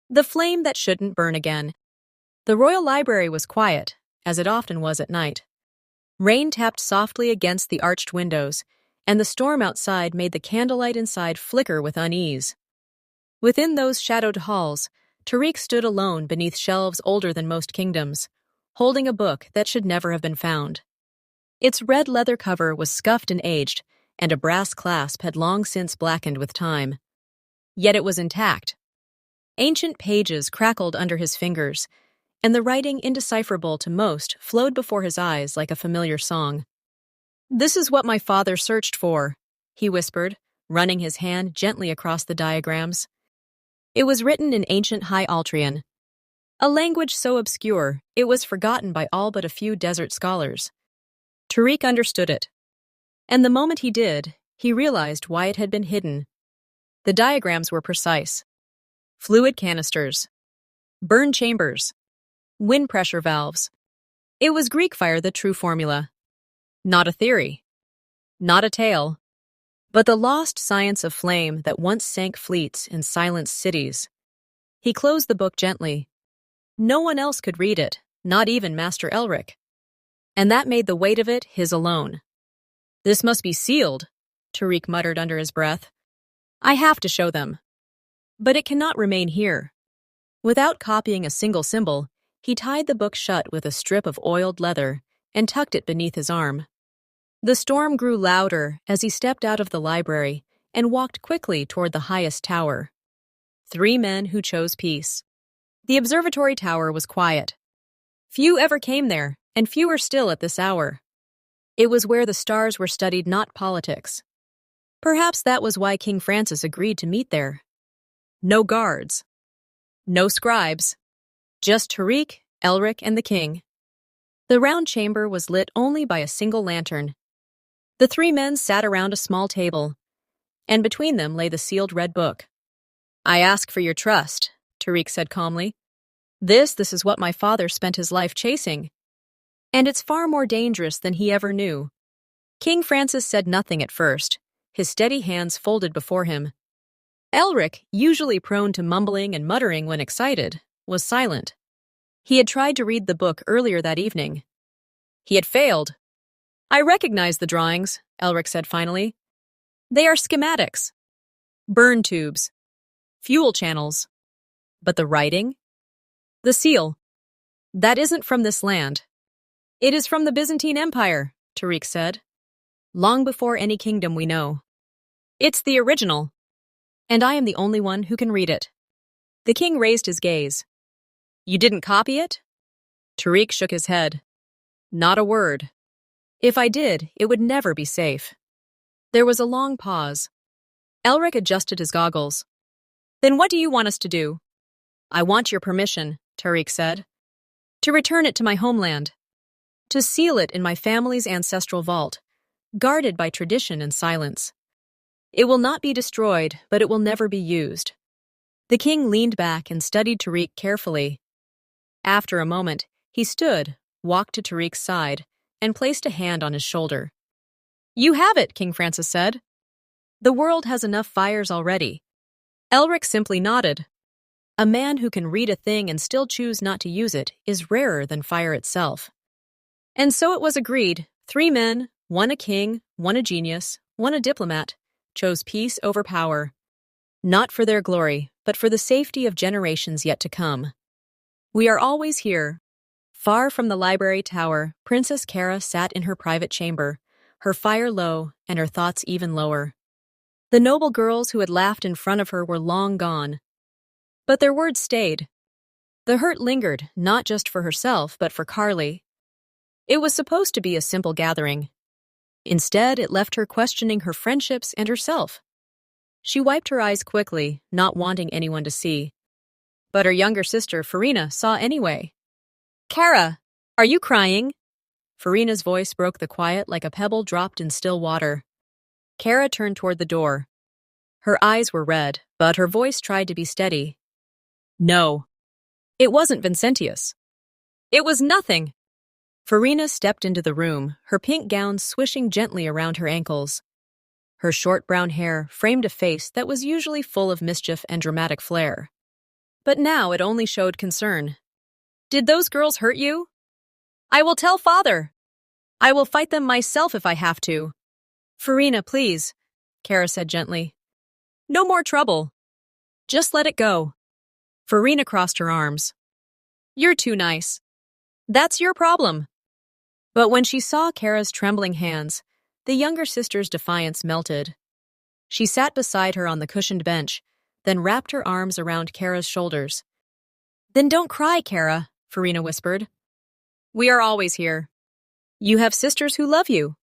The flame that shouldn't burn again. The royal library was quiet, as it often was at night. Rain tapped softly against the arched windows, and the storm outside made the candlelight inside flicker with unease. Within those shadowed halls, Tariq stood alone beneath shelves older than most kingdoms, holding a book that should never have been found. Its red leather cover was scuffed and aged, and a brass clasp had long since blackened with time. Yet it was intact. Ancient pages crackled under his fingers, and the writing indecipherable to most flowed before his eyes like a familiar song. "This is what my father searched for," he whispered, running his hand gently across the diagrams. It was written in ancient High Altrian, a language so obscure it was forgotten by all but a few desert scholars. Tariq understood it. And the moment he did, he realized why it had been hidden. The diagrams were precise. Fluid canisters, burn chambers, wind pressure valves. It was Greek fire, the true formula. Not a theory, not a tale, but the lost science of flame that once sank fleets and silenced cities. He closed the book gently. No one else could read it, not even Master Elric. And that made the weight of it his alone. "This must be sealed," Tariq muttered under his breath. "I have to show them. But it cannot remain here." Without copying a single symbol, he tied the book shut with a strip of oiled leather and tucked it beneath his arm. The storm grew louder as he stepped out of the library and walked quickly toward the highest tower. 3 men who chose peace. The observatory tower was quiet. Few ever came there, and fewer still at this hour. It was where the stars were studied, not politics. Perhaps that was why King Francis agreed to meet there. No guards. No scribes. Just Tariq, Elric, and the king. The round chamber was lit only by a single lantern. The 3 men sat around a small table, and between them lay the sealed red book. "I ask for your trust," Tariq said calmly. This is what my father spent his life chasing. And it's far more dangerous than he ever knew." King Francis said nothing at first, his steady hands folded before him. Elric, usually prone to mumbling and muttering when excited, was silent. He had tried to read the book earlier that evening. He had failed. "I recognize the drawings," Elric said finally. "They are schematics. Burn tubes. Fuel channels. But the writing? The seal. That isn't from this land. It is from the Byzantine Empire," Tariq said. "Long before any kingdom we know. It's the original. And I am the only one who can read it." The king raised his gaze. "You didn't copy it?" Tariq shook his head. "Not a word. If I did, it would never be safe." There was a long pause. Elric adjusted his goggles. "Then what do you want us to do?" "I want your permission," Tariq said. "To return it to my homeland. To seal it in my family's ancestral vault, guarded by tradition and silence. It will not be destroyed, but it will never be used." The king leaned back and studied Tariq carefully. After a moment, he stood, walked to Tariq's side, and placed a hand on his shoulder. "You have it," King Francis said. "The world has enough fires already." Elric simply nodded. A man who can read a thing and still choose not to use it is rarer than fire itself. And so it was agreed. 3 men, one a king, one a genius, one a diplomat, chose peace over power. Not for their glory, but for the safety of generations yet to come. We are always here. Far from the library tower, Princess Cara sat in her private chamber, her fire low and her thoughts even lower. The noble girls who had laughed in front of her were long gone. But their words stayed. The hurt lingered, not just for herself, but for Carly. It was supposed to be a simple gathering. Instead, it left her questioning her friendships and herself. She wiped her eyes quickly, not wanting anyone to see. But her younger sister, Farina, saw anyway. "Cara, are you crying?" Farina's voice broke the quiet like a pebble dropped in still water. Cara turned toward the door. Her eyes were red, but her voice tried to be steady. "No. It wasn't Vincentius. It was nothing." Farina stepped into the room, her pink gown swishing gently around her ankles. Her short brown hair framed a face that was usually full of mischief and dramatic flair. but now it only showed concern. Did those girls hurt you? I will tell father. I will fight them myself if I have to. Farina, please, Kara said gently. No more trouble. Just let it go. Farina crossed her arms. You're too nice. That's your problem. But when she saw Kara's trembling hands, the younger sister's defiance melted. She sat beside her on the cushioned bench, then wrapped her arms around Kara's shoulders. Then don't cry, Kara, Farina whispered. We are always here. You have sisters who love you.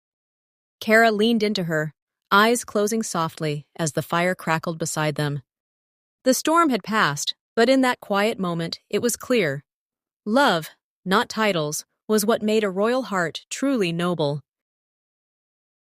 Kara leaned into her, eyes closing softly as the fire crackled beside them. The storm had passed, but in that quiet moment it was clear. Love, not titles, was what made a royal heart truly noble.